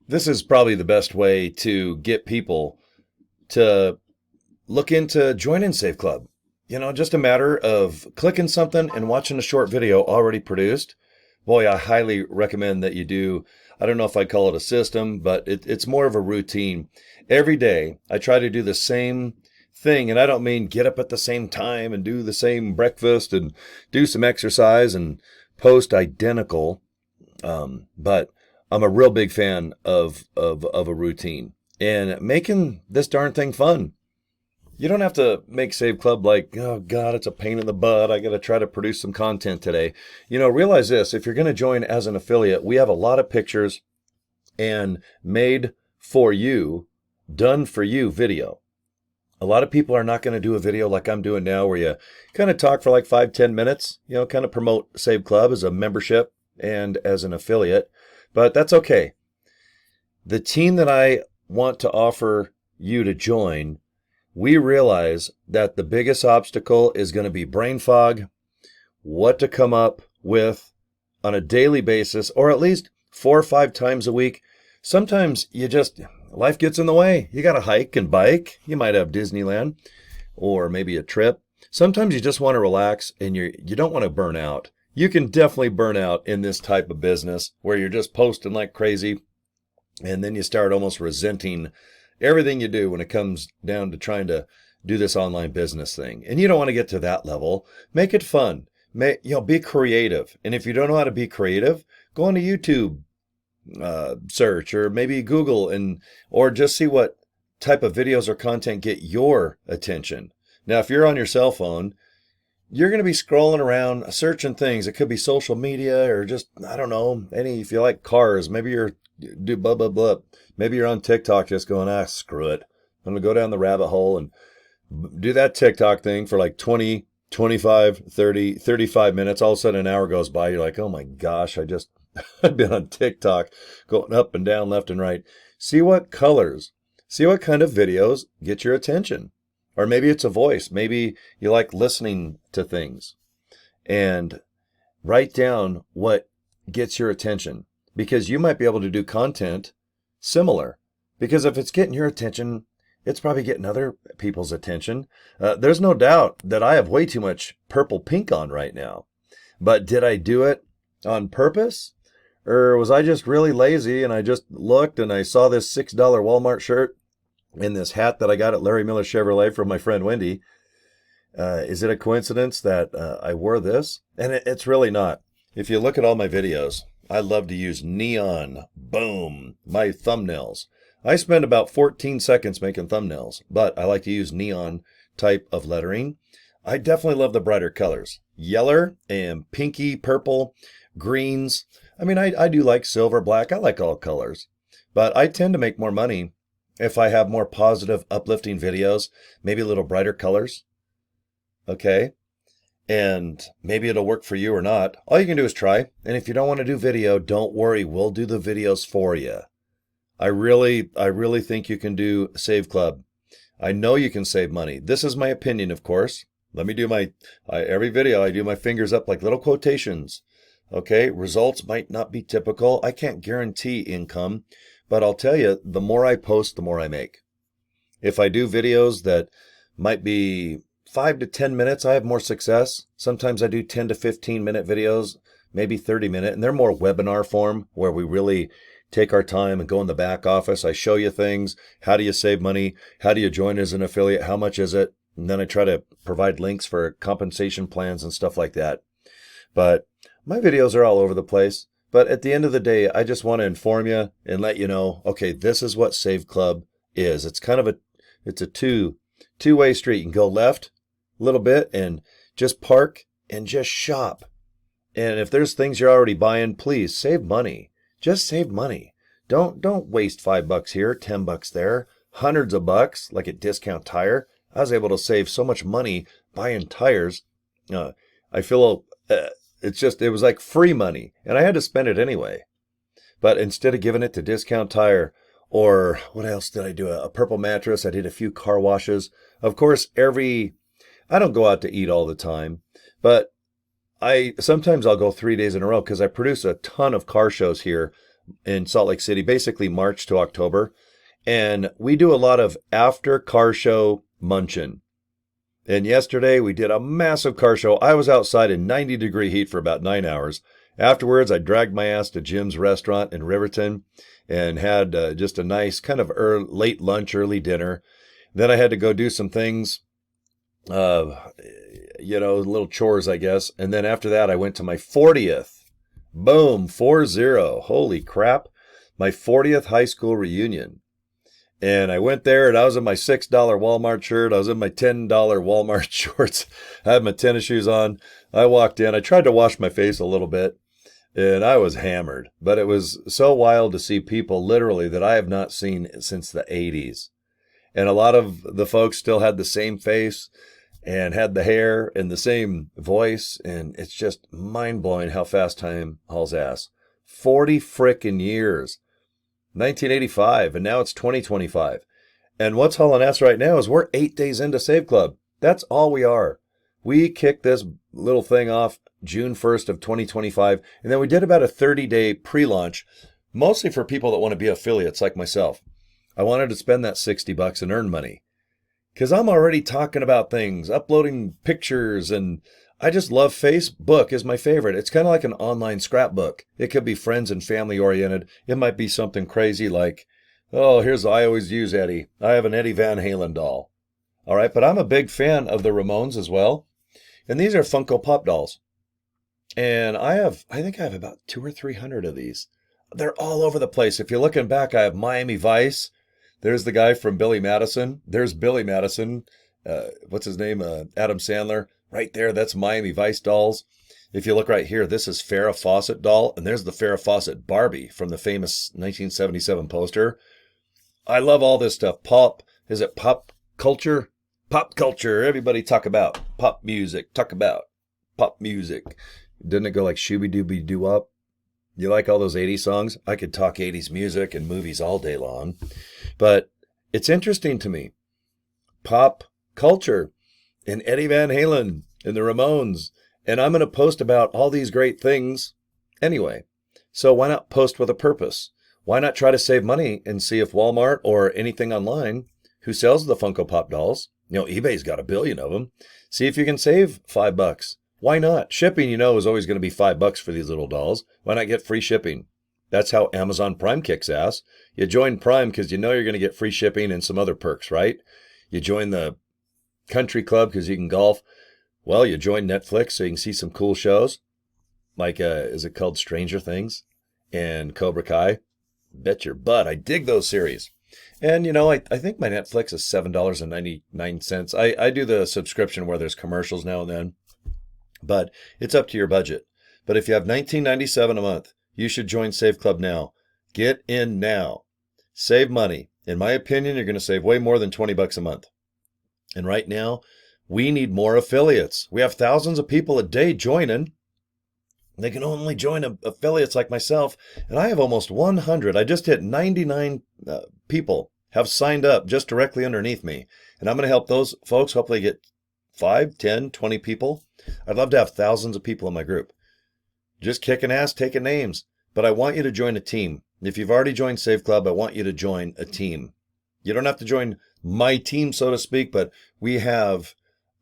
This is probably the best way to get people to look into joining Save Club. Just a matter of clicking something and watching a short video already produced. Boy, I highly recommend that you do. I don't know if I call it a system, but it's more of a routine. Every day, I try to do the same thing, and I don't mean get up at the same time and do the same breakfast and do some exercise and post identical. But I'm a real big fan of a routine and making this darn thing fun. You don't have to make Save Club like, oh God, it's a pain in the butt. I got to try to produce some content today. Realize this, if you're going to join as an affiliate, we have a lot of pictures and made for you, done for you video. A lot of people are not going to do a video like I'm doing now where you kind of talk for like 5-10 minutes, kind of promote Save Club as a membership and as an affiliate, but that's okay. The team that I want to offer you to join, we realize that the biggest obstacle is going to be brain fog, what to come up with on a daily basis, or at least 4 or 5 times a week. Sometimes life gets in the way. You got to hike and bike. You might have Disneyland or maybe a trip. Sometimes you just want to relax and you don't want to burn out. You can definitely burn out in this type of business where you're just posting like crazy and then you start almost resenting everything you do when it comes down to trying to do this online business thing. And you don't want to get to that level. Make it fun. Be creative. And if you don't know how to be creative, go on to YouTube search or maybe Google or just see what type of videos or content get your attention. Now, if you're on your cell phone, you're going to be scrolling around, searching things. It could be social media or just, I don't know, if you like cars, maybe do blah, blah, blah. Maybe you're on TikTok just going, screw it. I'm going to go down the rabbit hole and do that TikTok thing for like 20, 25, 30, 35 minutes. All of a sudden an hour goes by. You're like, oh my gosh, I've been on TikTok going up and down, left and right. See what kind of videos get your attention. Or maybe it's a voice. Maybe you like listening to things. And write down what gets your attention. Because you might be able to do content similar. Because if it's getting your attention, it's probably getting other people's attention. There's no doubt that I have way too much purple pink on right now. But did I do it on purpose? Or was I just really lazy and I just looked and I saw this $6 Walmart shirt and this hat that I got at Larry Miller Chevrolet from my friend Wendy? Is it a coincidence that I wore this? And it's really not. If you look at all my videos, I love to use neon, boom, my thumbnails. I spend about 14 seconds making thumbnails, but I like to use neon type of lettering. I definitely love the brighter colors. Yeller and pinky, purple, greens. I do like silver, black. I like all colors. But I tend to make more money if I have more positive, uplifting videos, maybe a little brighter colors. Okay? And maybe it'll work for you or not. All you can do is try. And if you don't want to do video, don't worry. We'll do the videos for you. I really think you can do Save Club. I know you can save money. This is my opinion, of course. Let me do every video, I do my fingers up like little quotations. Okay, results might not be typical. I can't guarantee income, but I'll tell you, the more I post, the more I make. If I do videos that might be 5 to 10 minutes, I have more success. Sometimes I do 10 to 15 minute videos, maybe 30 minute, and they're more webinar form where we really take our time and go in the back office. I show you things. How do you save money? How do you join as an affiliate? How much is it? And then I try to provide links for compensation plans and stuff like that. But my videos are all over the place. But at the end of the day, I just want to inform you and let you know, okay, this is what Save Club is. It's kind of it's a two-way street. You can go left a little bit and just park and just shop. And if there's things you're already buying, please save money. Just save money. Don't waste $5 here, $10 there, hundreds of bucks like at Discount Tire. I was able to save so much money buying tires. I feel it was like free money, and I had to spend it anyway. But instead of giving it to Discount Tire, or what else did I do? A purple mattress. I did a few car washes. Of course, I don't go out to eat all the time, but sometimes I'll go 3 days in a row because I produce a ton of car shows here in Salt Lake City, basically March to October. And we do a lot of after car show munchin'. And yesterday we did a massive car show. I was outside in 90-degree heat for about 9 hours. Afterwards, I dragged my ass to Jim's restaurant in Riverton and had just a nice kind of late lunch, early dinner. Then I had to go do some things, little chores, I guess. And then after that, I went to my 40th. Boom, 40. Holy crap. My 40th high school reunion. And I went there and I was in my $6 Walmart shirt. I was in my $10 Walmart shorts. I had my tennis shoes on. I walked in. I tried to wash my face a little bit and I was hammered. But it was so wild to see people literally that I have not seen since the 80s. And a lot of the folks still had the same face and had the hair and the same voice. And it's just mind-blowing how fast time hauls ass. 40 frickin' years. 1985, and now it's 2025. And what's hauling ass right now is we're 8 days into Save Club. That's all we are. We kicked this little thing off June 1st of 2025, and then we did about a 30-day pre-launch, mostly for people that want to be affiliates like myself. I wanted to spend that $60 and earn money because I'm already talking about things, uploading pictures, and I just love Facebook is my favorite. It's kind of like an online scrapbook. It could be friends and family oriented. It might be something crazy like, oh, I always use Eddie. I have an Eddie Van Halen doll. All right, but I'm a big fan of the Ramones as well. And these are Funko Pop dolls. And I think I have about 200 or 300 of these. They're all over the place. If you're looking back, I have Miami Vice. There's the guy from Billy Madison. There's Billy Madison. What's his name? Adam Sandler. Right there, that's Miami Vice dolls. If you look right here, this is Farrah Fawcett doll, and there's the Farrah Fawcett Barbie from the famous 1977 poster. I love all this stuff. Is it pop culture? Pop culture. Everybody talk about pop music. Talk about pop music. Didn't it go like shooby dooby doo wop? You like all those 80s songs? I could talk 80s music and movies all day long. But it's interesting to me. Pop culture. And Eddie Van Halen and the Ramones. And I'm going to post about all these great things anyway. So why not post with a purpose? Why not try to save money and see if Walmart or anything online who sells the Funko Pop dolls, eBay's got 1 billion of them, see if you can save $5. Why not? Shipping, is always going to be $5 for these little dolls. Why not get free shipping? That's how Amazon Prime kicks ass. You join Prime because you're going to get free shipping and some other perks, right? You join the country club because you can golf. Well, you join Netflix so you can see some cool shows like is it called Stranger Things and Cobra Kai? Bet your butt I dig those series. And I think my Netflix is $7.99. I do the subscription where there's commercials now and then, but it's up to your budget. But if you have $19.97 a month, you should join Save Club now. Get in now. Save money. In my opinion, you're going to save way more than $20 a month. And right now, we need more affiliates. We have thousands of people a day joining. They can only join affiliates like myself. And I have almost 100. I just hit 99 people have signed up just directly underneath me. And I'm going to help those folks hopefully get 5, 10, 20 people. I'd love to have thousands of people in my group. Just kicking ass, taking names. But I want you to join a team. If you've already joined Save Club, I want you to join a team. You don't have to join my team, so to speak, but we have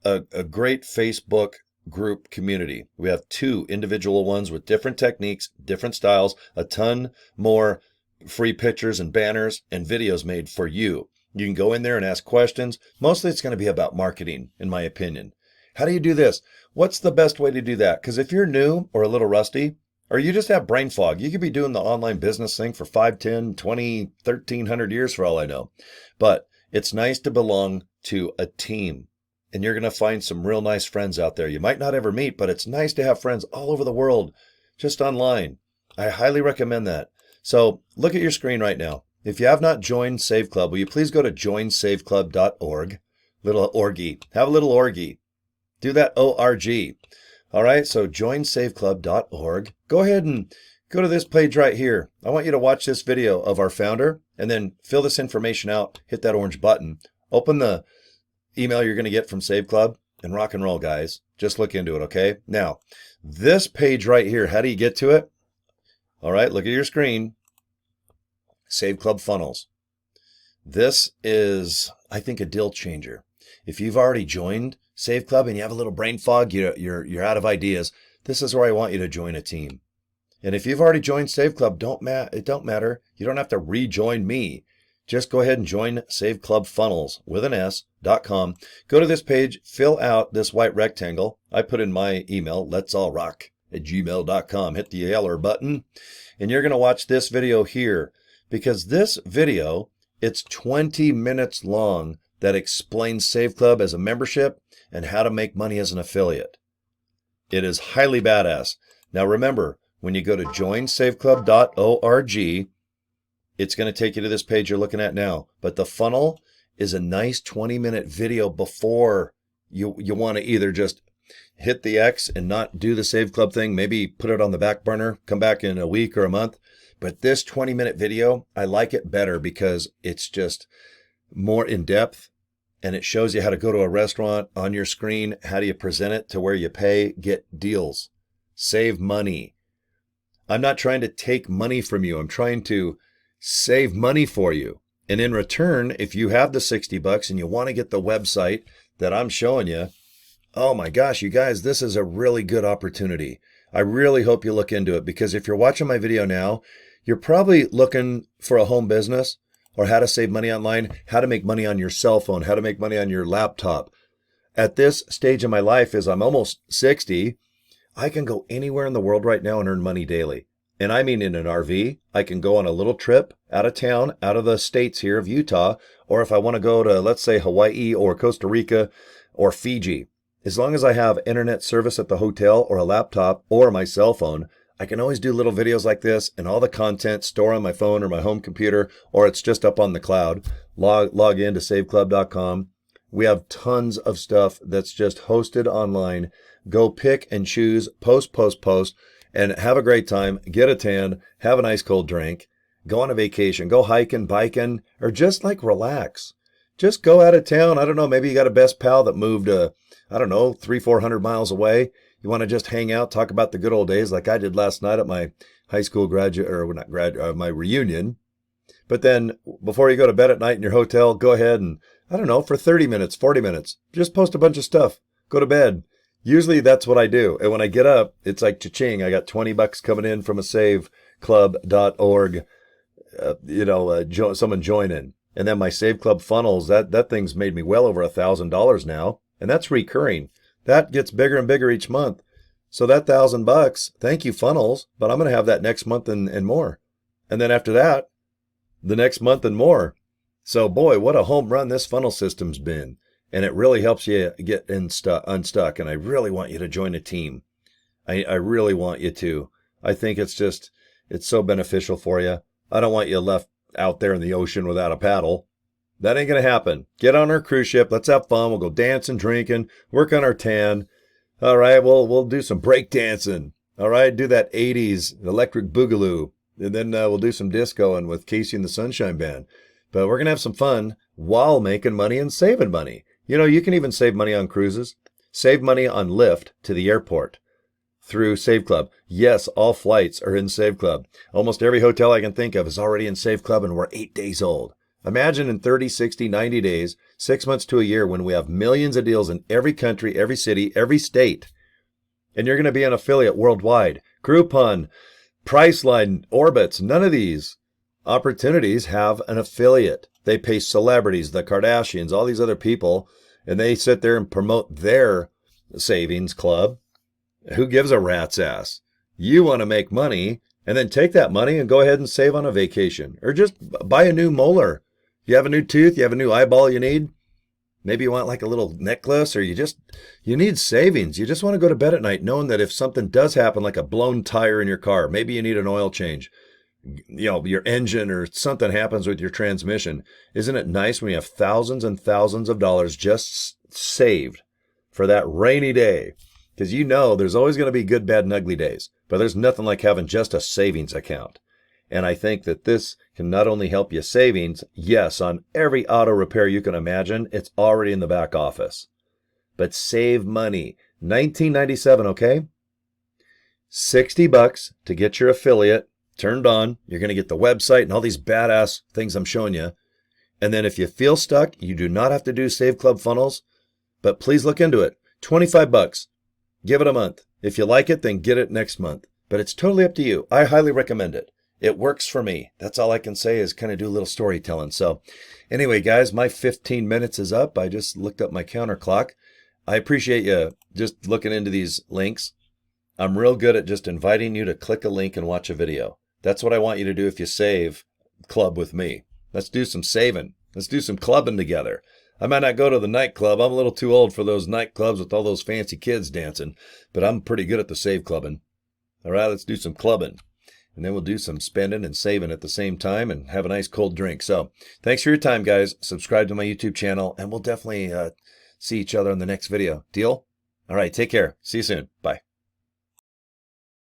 a great Facebook group community. We have 2 individual ones with different techniques, different styles, a ton more free pictures and banners and videos made for you. You can go in there and ask questions. Mostly it's going to be about marketing, in my opinion. How do you do this? What's the best way to do that? Because if you're new or a little rusty, or you just have brain fog, you could be doing the online business thing for 5, 10, 20, 1,300 years for all I know. But it's nice to belong to a team. And you're going to find some real nice friends out there. You might not ever meet, but it's nice to have friends all over the world, just online. I highly recommend that. So look at your screen right now. If you have not joined Save Club, will you please go to joinsaveclub.org. Little orgy. Have a little orgy. Do that O-R-G. All right, so joinsaveclub.org. Go ahead and go to this page right here. I want you to watch this video of our founder and then fill this information out. Hit that orange button. Open the email you're going to get from Save Club and rock and roll, guys. Just look into it, okay? Now, this page right here, how do you get to it? All right, look at your screen. Save Club funnels. This is, I think, a deal changer. If you've already joined Save Club and you have a little brain fog, you're out of ideas, this is where I want you to join a team. And if you've already joined Save Club, it don't matter. You don't have to rejoin me. Just go ahead and join Save Club Funnels with an S.com. Go to this page, fill out this white rectangle. I put in my email, letsallrock@gmail.com. Hit the yellow button, and you're going to watch this video here, because this video, it's 20 minutes long, that explains Save Club as a membership and how to make money as an affiliate. It is highly badass. Now remember, when you go to joinsaveclub.org, it's going to take you to this page you're looking at now. But the funnel is a nice 20-minute video before you want to either just hit the X and not do the Save Club thing, maybe put it on the back burner, come back in a week or a month. But this 20-minute video, I like it better because it's just more in depth, and it shows you how to go to a restaurant on your screen. How do you present it to where you pay, get deals, save money. I'm not trying to take money from you. I'm trying to save money for you. And in return, if you have the $60 and you want to get the website that I'm showing you, oh my gosh, you guys, this is a really good opportunity. I really hope you look into it, because if you're watching my video now, you're probably looking for a home business, or how to save money online, how to make money on your cell phone, how to make money on your laptop. At this stage of my life, as I'm almost 60, I can go anywhere in the world right now and earn money daily. And I mean in an RV. I can go on a little trip out of town, out of the states here of Utah, or if I want to go to, let's say, Hawaii or Costa Rica or Fiji. As long as I have internet service at the hotel or a laptop or my cell phone, I can always do little videos like this, and all the content store on my phone or my home computer, or it's just up on the cloud. Log in to saveclub.com. We have tons of stuff that's just hosted online. Go pick and choose, post, and have a great time. Get a tan, have a nice cold drink, go on a vacation, go hiking, biking, or just like relax. Just go out of town. I don't know, maybe you got a best pal that moved, 300-400 miles away. You want to just hang out, talk about the good old days like I did last night at my high school my reunion. But then before you go to bed at night in your hotel, go ahead and, for 30 minutes, 40 minutes, just post a bunch of stuff. Go to bed. Usually that's what I do. And when I get up, it's like cha-ching. I got $20 coming in from a saveclub.org, someone joining. And then my Save Club funnels, that thing's made me well over $1,000 now. And that's recurring. That gets bigger and bigger each month. So that $1,000, thank you, funnels, but I'm going to have that next month and more. And then after that, the next month and more. So boy, what a home run this funnel system's been. And it really helps you get unstuck. And I really want you to join a team. I really want you to. I think it's so beneficial for you. I don't want you left out there in the ocean without a paddle. That ain't going to happen. Get on our cruise ship. Let's have fun. We'll go dancing, drinking, work on our tan. All right, we'll do some break dancing. All right, do that 80s electric boogaloo. And then we'll do some discoing with Casey and the Sunshine Band. But we're going to have some fun while making money and saving money. You can even save money on cruises. Save money on Lyft to the airport through Save Club. Yes, all flights are in Save Club. Almost every hotel I can think of is already in Save Club, and we're 8 days old. Imagine in 30, 60, 90 days, 6 months to a year, when we have millions of deals in every country, every city, every state. And you're going to be an affiliate worldwide. Groupon, Priceline, Orbitz, none of these opportunities have an affiliate. They pay celebrities, the Kardashians, all these other people, and they sit there and promote their savings club. Who gives a rat's ass? You want to make money, and then take that money and go ahead and save on a vacation, or just buy a new molar. You have a new tooth, you have a new eyeball you need. Maybe you want like a little necklace, or you need savings. You just want to go to bed at night knowing that if something does happen, like a blown tire in your car, maybe you need an oil change, your engine or something happens with your transmission. Isn't it nice when you have thousands and thousands of dollars just saved for that rainy day? Because there's always going to be good, bad, and ugly days, but there's nothing like having just a savings account. And I think that this can not only help you savings, yes, on every auto repair you can imagine, it's already in the back office. But save money. $19.97, okay? $60 to get your affiliate turned on. You're going to get the website and all these badass things I'm showing you. And then if you feel stuck, you do not have to do Save Club funnels, but please look into it. $25. Give it a month. If you like it, then get it next month. But it's totally up to you. I highly recommend it. It works for me. That's all I can say is kind of do a little storytelling. So anyway, guys, my 15 minutes is up. I just looked up my counter clock. I appreciate you just looking into these links. I'm real good at just inviting you to click a link and watch a video. That's what I want you to do if you save club with me. Let's do some saving. Let's do some clubbing together. I might not go to the nightclub. I'm a little too old for those nightclubs with all those fancy kids dancing, but I'm pretty good at the save clubbing. All right, let's do some clubbing. And then we'll do some spending and saving at the same time and have a nice cold drink. So thanks for your time, guys. Subscribe to my YouTube channel, and we'll definitely see each other in the next video. Deal? All right, take care. See you soon. Bye.